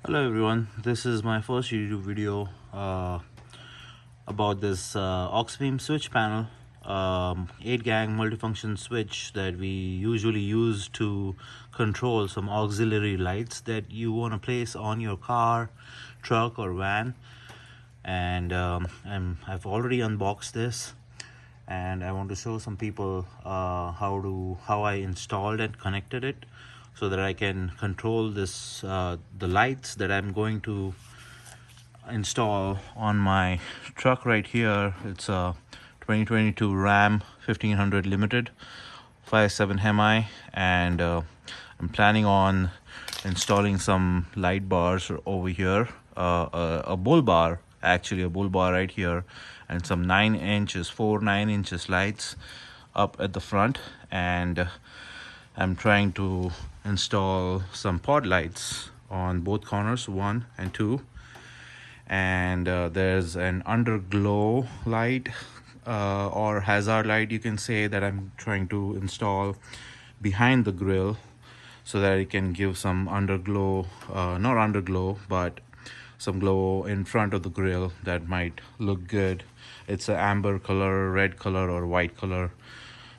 Hello everyone, this is my first YouTube video about this Auxbeam Switch Panel 8-gang multifunction switch that we usually use to control some auxiliary lights that you want to place on your car, truck or van. And I've already unboxed this, and I want to show some people how I installed and connected it so that I can control this the lights that I'm going to install on my truck right here. It's a 2022 Ram 1500 Limited 5.7 Hemi, and I'm planning on installing some light bars over here, a bull bar, actually a bull bar right here, and some 4 9-inch lights up at the front. And I'm trying to install some pod lights on both corners, 1 and 2. And there's an underglow light or hazard light, you can say, that I'm trying to install behind the grill so that it can give some underglow, not underglow, but some glow in front of the grill that might look good. It's an amber color, red color or white color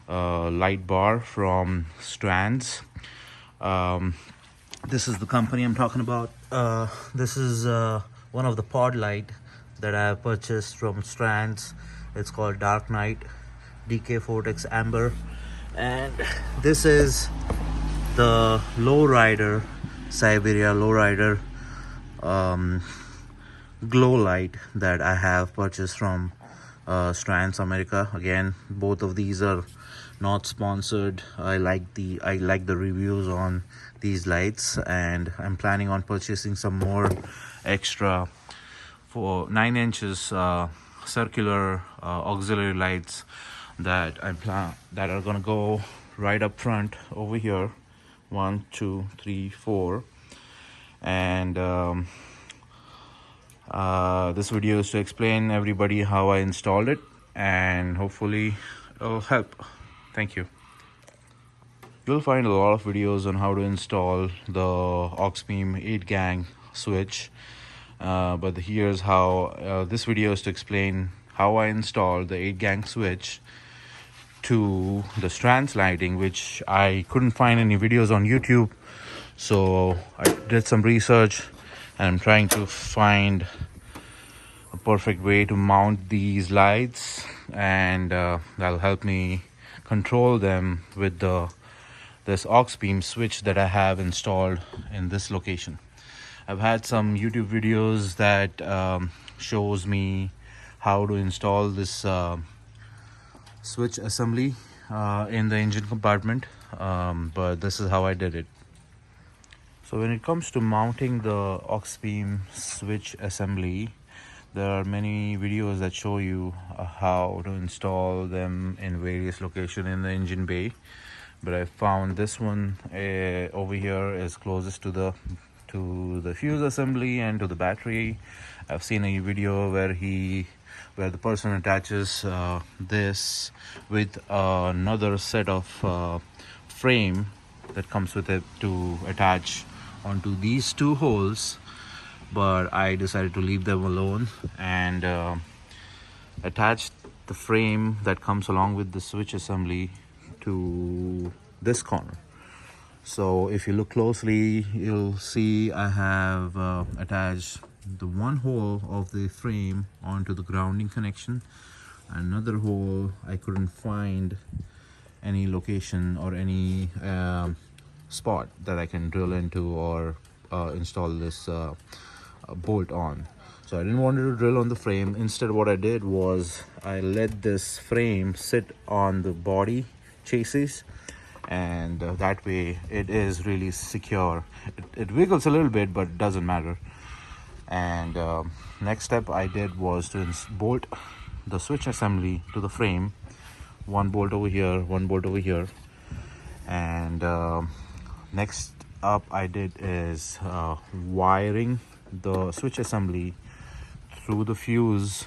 light bar from Strands. This is the company I'm talking about. This is one of the pod light that I have purchased from Strands. It's called Dark Night DK Vortex Amber, and this is the lowrider, Siberia lowrider glow light that I have purchased from Strands America. Again, both of these are not sponsored. I like the reviews on these lights, and I'm planning on purchasing some more extra for 9 inches circular auxiliary lights that that are gonna go right up front over here. 1 2 3 4. And this video is to explain everybody how I installed it, and hopefully it'll help. Thank you. You'll find a lot of videos on how to install the Auxbeam 8-gang switch, but here's how this video is to explain how I installed the 8-gang switch to the Strands lighting, which I couldn't find any videos on YouTube. So I did some research, and I'm trying to find a perfect way to mount these lights, and that'll help me control them with this Auxbeam switch that I have installed in this location. I've had some YouTube videos that shows me how to install this switch assembly in the engine compartment, but this is how I did it. So when it comes to mounting the Auxbeam switch assembly, there are many videos that show you how to install them in various locations in the engine bay, but I found this one over here is closest to the fuse assembly and to the battery. I've seen a video where the person attaches this with another set of frame that comes with it to attach onto these two holes, but I decided to leave them alone and attach the frame that comes along with the switch assembly to this corner. So if you look closely, you'll see I have attached the one hole of the frame onto the grounding connection. Another hole I couldn't find any location or any spot that I can drill into or install this bolt on. So I didn't want to drill on the frame. Instead, what I did was I let this frame sit on the body chassis, and that way it is really secure. It wiggles a little bit, but it doesn't matter. And next step I did was to bolt the switch assembly to the frame. One bolt over here, one bolt over here. And next up I did is wiring the switch assembly through the fuse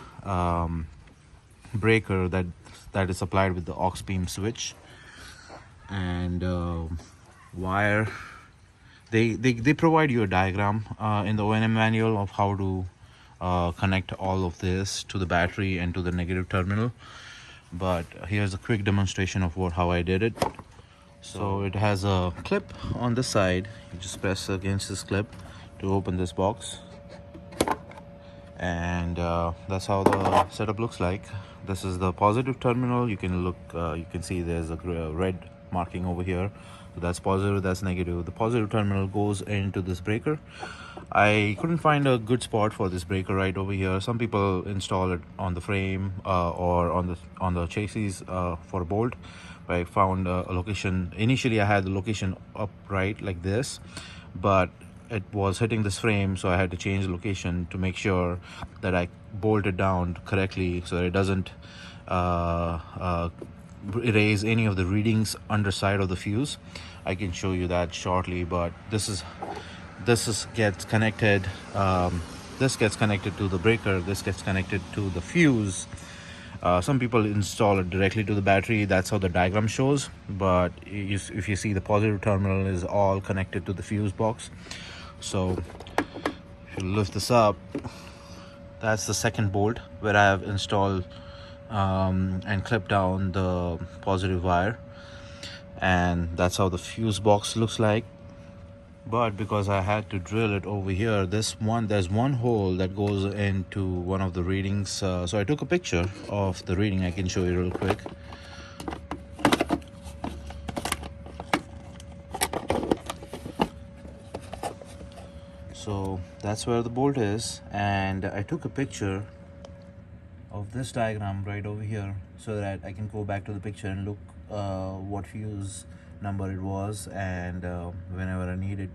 breaker that is supplied with the Auxbeam switch, and wire they provide you a diagram in the O&M manual of how to connect all of this to the battery and to the negative terminal. But here's a quick demonstration of how I did it. So it has a clip on this side. You just press against this clip to open this box, and that's how the setup looks like. This is the positive terminal. You can see there's a red marking over here. So that's positive, that's negative. The positive terminal goes into this breaker. I couldn't find a good spot for this breaker right over here. Some people install it on the frame or on the chassis for a bolt. I found a location. Initially I had the location upright like this, but it was hitting this frame, so I had to change the location to make sure that I bolt it down correctly so that it doesn't erase any of the readings underside of the fuse. I can show you that shortly, but this gets connected. This gets connected to the breaker. This gets connected to the fuse. Some people install it directly to the battery. That's how the diagram shows, but if you see, the positive terminal is all connected to the fuse box. So if you lift this up, that's the second bolt where I have installed and clipped down the positive wire, and that's how the fuse box looks like. But because I had to drill it over here, there's one hole that goes into one of the readings, so I took a picture of the reading. I can show you real quick. So that's where the bolt is, and I took a picture of this diagram right over here so that I can go back to the picture and look what fuse number it was, and whenever I need it,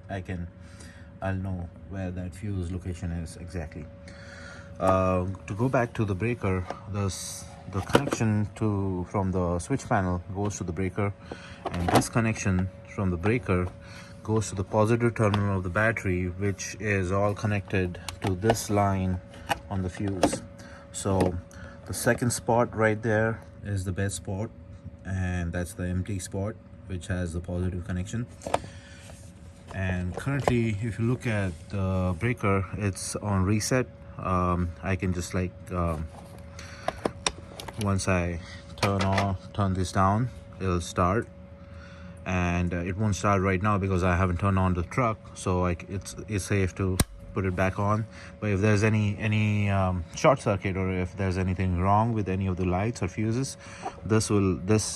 I'll know where that fuse location is exactly. To go back to the breaker, the connection from the switch panel goes to the breaker, and this connection from the breaker goes to the positive terminal of the battery, which is all connected to this line on the fuse. So the second spot right there is the best spot, and that's the empty spot which has the positive connection. And currently, if you look at the breaker, it's on reset. I can just once I turn this down, it'll start, and it won't start right now because I haven't turned on the truck, so it's safe to put it back on. But if there's any short circuit, or if there's anything wrong with any of the lights or fuses, this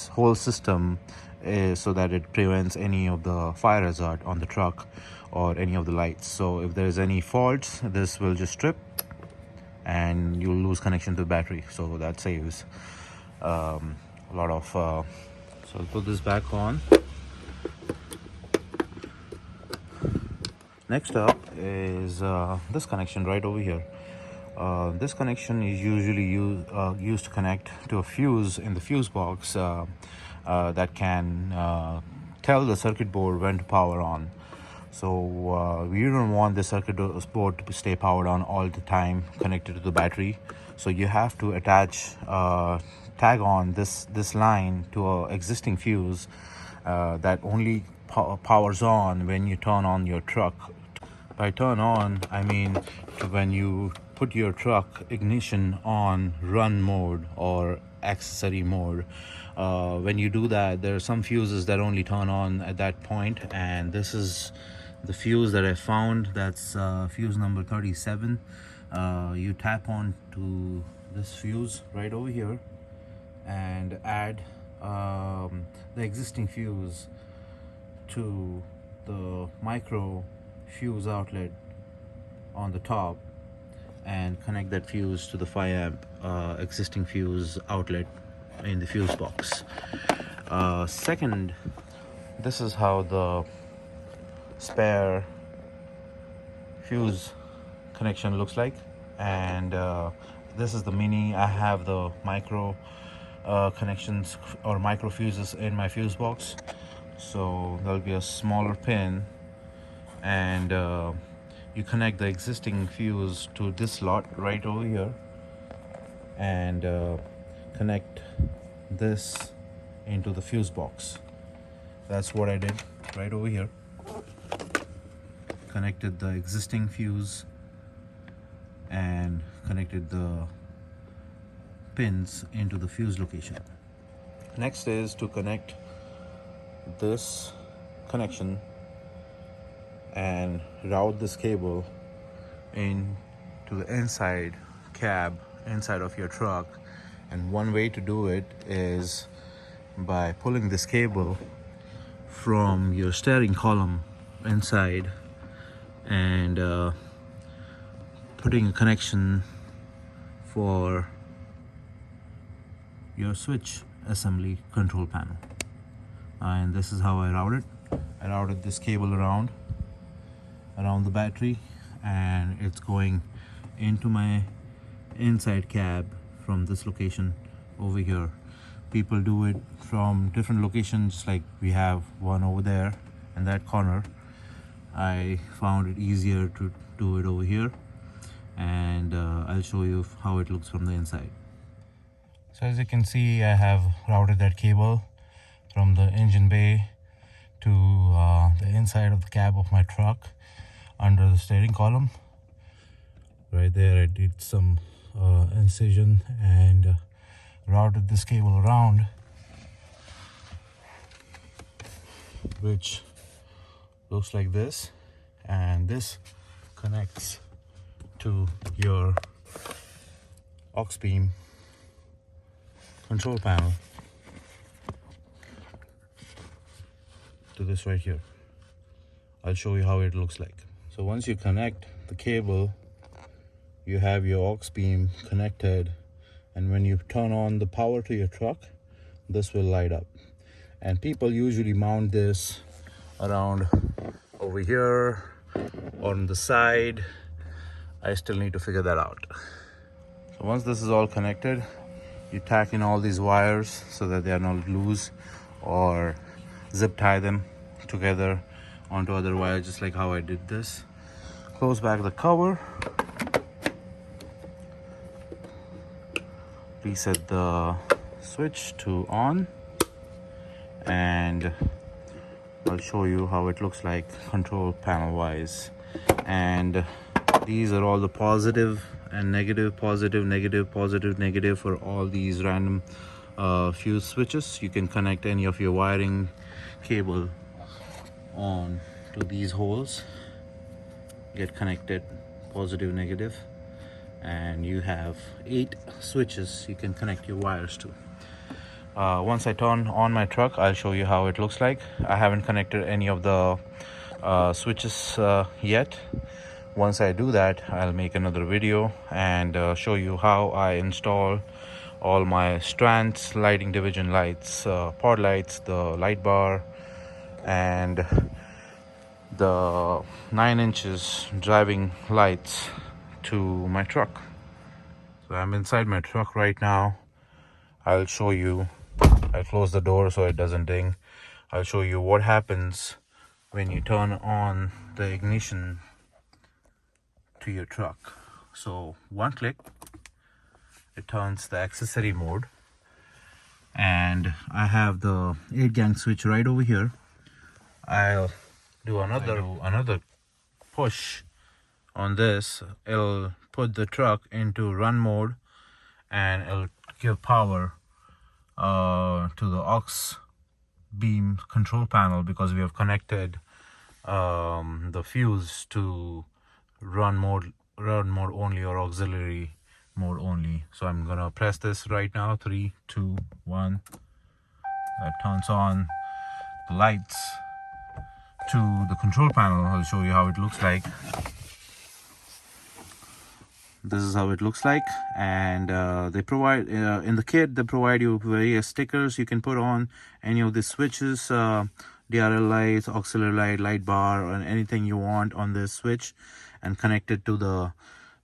whole system is so that it prevents any of the fire hazard on the truck or any of the lights. So if there's any faults, this will just trip and you'll lose connection to the battery. So that saves a lot of so I'll put this back on. Next up is this connection right over here. This connection is usually used to connect to a fuse in the fuse box that can tell the circuit board when to power on. So we don't want the circuit board to stay powered on all the time connected to the battery. So you have to attach tag on this line to a existing fuse that only powers on when you turn on your truck. By turn on, I mean when you put your truck ignition on run mode or accessory mode. When you do that, there are some fuses that only turn on at that point, and this is the fuse that I found. That's fuse number 37. You tap on to this fuse right over here and add the existing fuse to the micro fuse outlet on the top, and connect that fuse to the 5 amp existing fuse outlet in the fuse box. Second, this is how the spare fuse connection looks like, and this is the mini. I have the micro connections or micro fuses in my fuse box, so there'll be a smaller pin, and you connect the existing fuse to this slot right over here, and connect this into the fuse box. That's what I did right over here. connected the existing fuse and connected the pins into the fuse location. Next is to connect this connection and route this cable in to the inside cab inside of your truck. And one way to do it is by pulling this cable from your steering column inside and putting a connection for your switch assembly control panel. And this is how I routed. I routed this cable around the battery, and it's going into my inside cab from this location over here. People do it from different locations, like we have one over there in that corner. I found it easier to do it over here, and I'll show you how it looks from the inside. So as you can see, I have routed that cable from the engine bay to the inside of the cab of my truck under the steering column. Right there I did some incision and routed this cable around, which looks like this, and this connects to your Auxbeam control panel, to this right here. I'll show you how it looks like. So once you connect the cable, you have your Auxbeam connected, and when you turn on the power to your truck, this will light up. And people usually mount this around over here or on the side. I still need to figure that out. So once this is all connected, you tack in all these wires so that they are not loose, or zip tie them together onto other wires, just like how I did this. Close back the cover, reset the switch to on, and I'll show you how it looks like control panel wise. And these are all the positive and negative, positive, negative, positive, negative for all these random fuse switches. You can connect any of your wiring cable on to these holes, get connected positive, negative, and you have 8 switches you can connect your wires to. Once I turn on my truck, I'll show you how it looks like. I haven't connected any of the switches yet. Once I do that, I'll make another video and show you how I install all my Strands lighting division lights, pod lights, the light bar, and the 9 inches driving lights to my truck. So I'm inside my truck right now. I'll show you. I'll close the door so it doesn't ding. I'll show you what happens when you turn on the ignition to your truck. So one click, it turns the accessory mode, and I have the 8-gang switch right over here. I'll do another push on this. It'll put the truck into run mode, and it'll give power to the Auxbeam control panel, because we have connected the fuse to run mode only or auxiliary mode only. So I'm gonna press this right now. 3, 2, 1. That turns on the lights to the control panel. I'll show you how it looks like. This is how it looks like, and they provide in the kit, they provide you various stickers you can put on any of the switches, DRL lights, auxiliary light, light bar, or anything you want on this switch, and connect it to the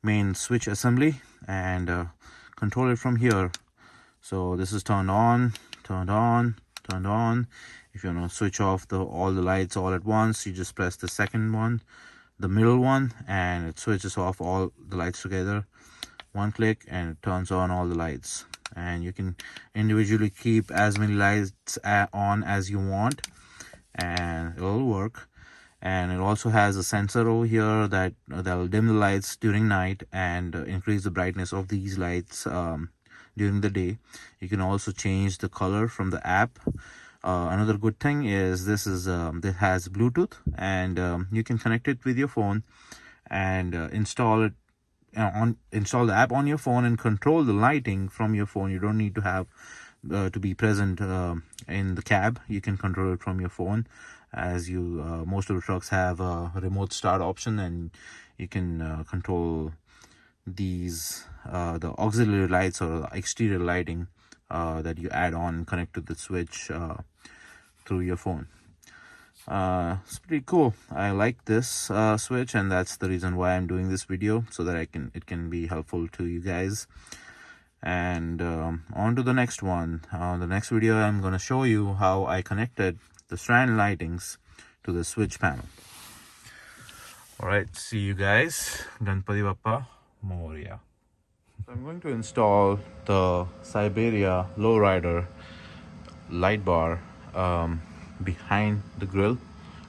main switch assembly and control it from here. So this is turned on, turned on, turned on. If you want to switch off all the lights all at once, you just press the second one, the middle one, and it switches off all the lights together. One click and it turns on all the lights, and you can individually keep as many lights on as you want, and it'll work. and it also has a sensor over here that will dim the lights during night and increase the brightness of these lights during the day. You can also change the color from the app. Another good thing is this has Bluetooth, and you can connect it with your phone and install the app on your phone and control the lighting from your phone. You don't need to have to be present in the cab. You can control it from your phone, as most of the trucks have a remote start option, and you can control these the auxiliary lights or exterior lighting that you add on and connect to the switch through your phone. It's pretty cool. I like this switch, and that's the reason why I'm doing this video, so that it can be helpful to you guys. And on to the next one. The next video I'm going to show you how I connected the strand lightings to the switch panel. Alright, see you guys. Ganpati Bappa Moria. So I'm going to install the Siberia lowrider light bar behind the grill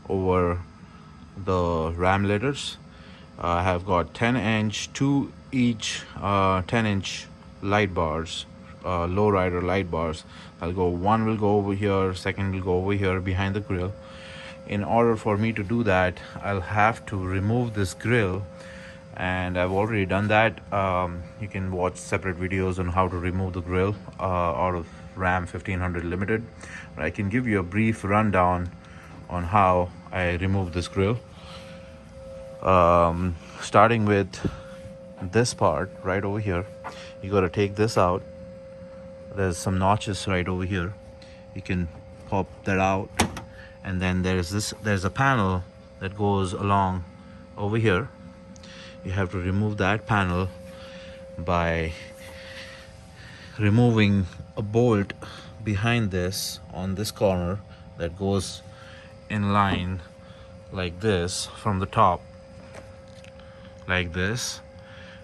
over the ram leaders. I have got 10-inch, 2 each 10-inch light bars, lowrider light bars. One will go over here, second will go over here behind the grill. In order for me to do that, I'll have to remove this grill, and I've already done that. You can watch separate videos on how to remove the grill out of Ram 1500 Limited. But I can give you a brief rundown on how I remove this grill. Starting with this part right over here, you got to take this out. There's some notches right over here. You can pop that out, and then there's a panel that goes along over here. You have to remove that panel by removing a bolt behind this on this corner that goes in line like this from the top, like this.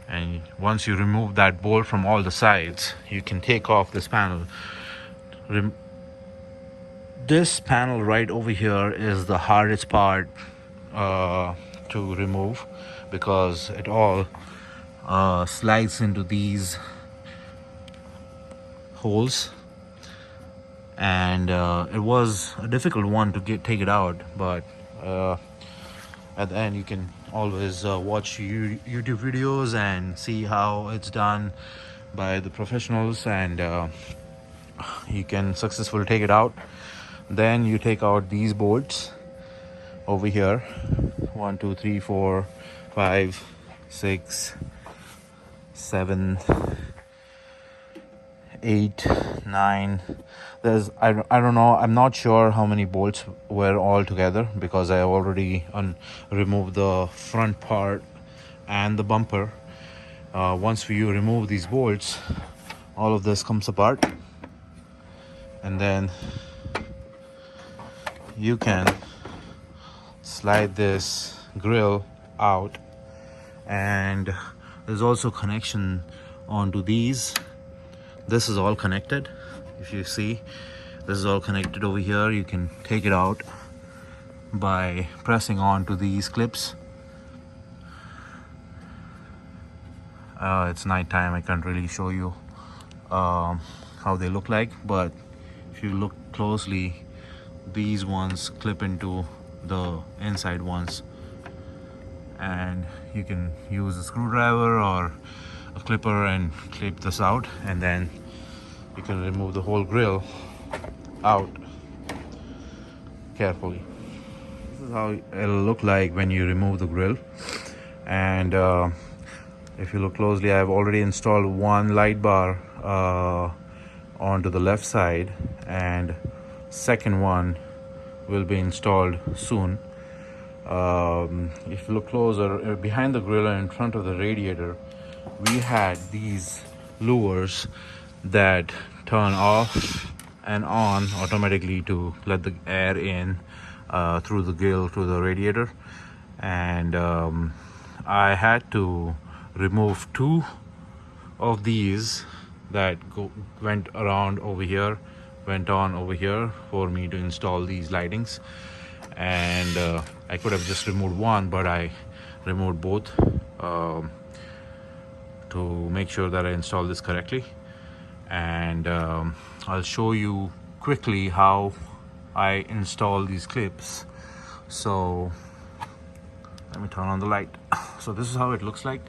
And once you remove that bolt from all the sides, you can take off this panel. This panel right over here is the hardest part to remove, because it all slides into these holes, and it was a difficult one to take it out, but at the end you can always watch YouTube videos and see how it's done by the professionals, and you can successfully take it out. Then you take out these bolts over here, 1 2 3 4 5 6 7 8 9. I don't know, I'm not sure how many bolts were all together, because I have already removed the front part and the bumper. Once you remove these bolts, all of this comes apart, and then you can slide this grill out. And there's also connection onto these. This is all connected. If you see, this is all connected over here. You can take it out by pressing on to these clips. It's nighttime, I can't really show you how they look like, but if you look closely, these ones clip into the inside ones, and you can use a screwdriver or a clipper and clip this out, and then you can remove the whole grill out carefully. This is how it'll look like when you remove the grill. And if you look closely, I've already installed one light bar onto the left side, and second one will be installed soon. If you look closer, behind the grill and in front of the radiator, we had these lures that turn off and on automatically to let the air in through the grill to the radiator. And I had to remove 2 of these that went around over here, went on over here, for me to install these lightings. and I could have just removed one, but I removed both to make sure that I install this correctly. And I'll show you quickly how I install these clips. So let me turn on the light. So this is how it looks like.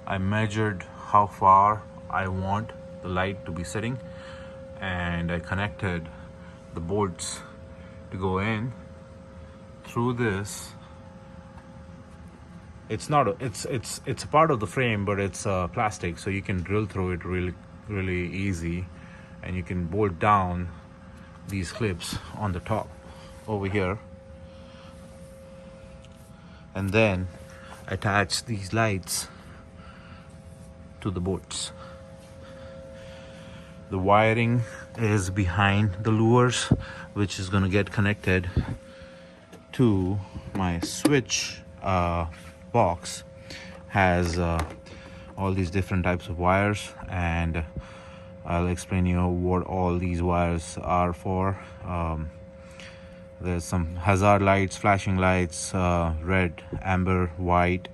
I measured how far I want the light to be sitting, and I connected the bolts to go in through this. It's not it's a part of the frame, but it's plastic, so you can drill through it really easy, and you can bolt down these clips on the top over here, and then attach these lights to the bolts. The wiring is behind the lures, which is going to get connected to my switch box. Has all these different types of wires, and I'll explain you what all these wires are for. There's some hazard lights, flashing lights, red, amber, white,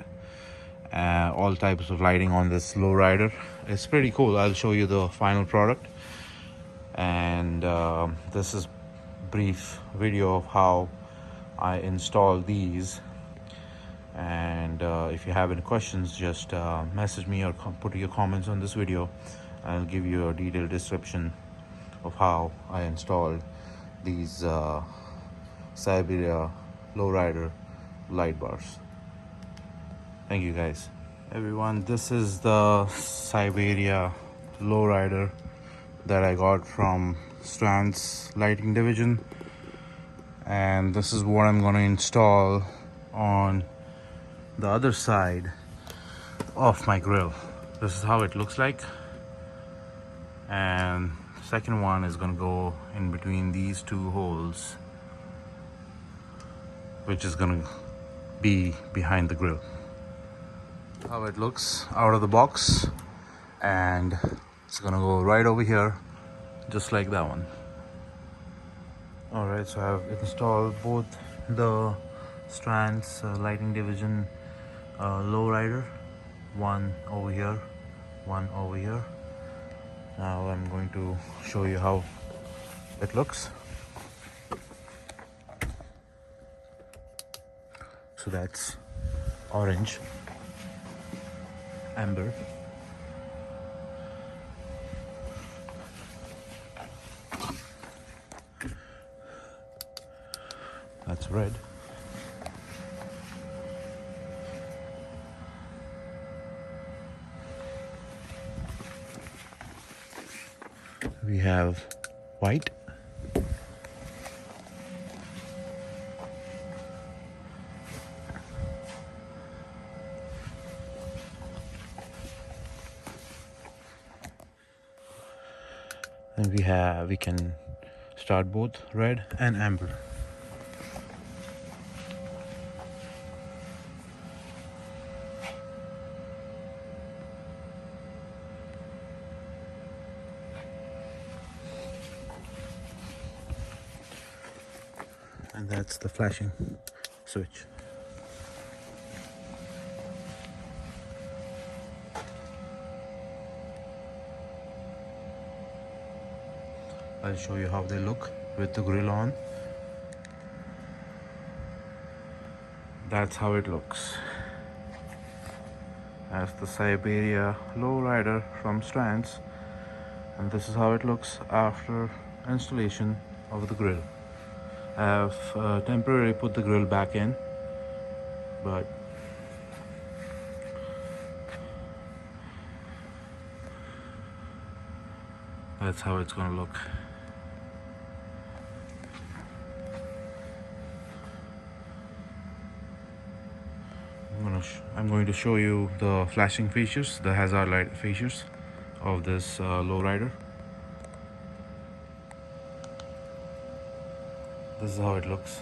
all types of lighting on this lowrider. It's pretty cool. I'll show you the final product, and this is brief video of how I install these. And if you have any questions, just message me or put your comments on this video. I'll give you a detailed description of how I installed these Siberia lowrider light bars. Thank you guys. Everyone, this is the Siberia lowrider that I got from Strands lighting division, and this is what I'm going to install on the other side of my grill. This is how it looks like, and the second one is going to go in between these two holes, which is going to be behind the grill. How it looks out of the box, and it's going to go right over here, just like that one. Alright, so I've installed both the Strands lighting division lowrider, one over here, one over here. Now I'm going to show you how it looks. So that's orange, amber, that's red, we have white, and we can start both red and amber. And that's the flashing switch. I'll show you how they look with the grill on. That's how it looks. That's the Siberia lowrider from Strands, and this is how it looks after installation of the grill. I have temporarily put the grill back in, but that's how it's gonna look. I'm going to show you the flashing features, the hazard light features of this lowrider. This is how it looks.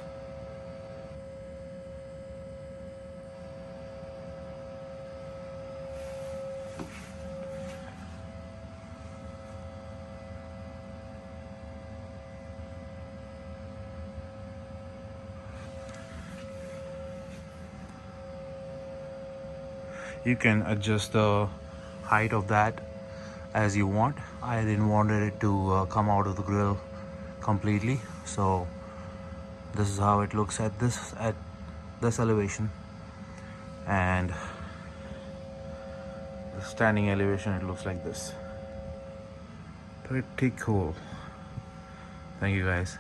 You can adjust the height of that as you want. I didn't want it to come out of the grill completely, so this is how it looks at this elevation, and the standing elevation, it looks like this. Pretty cool. Thank you guys.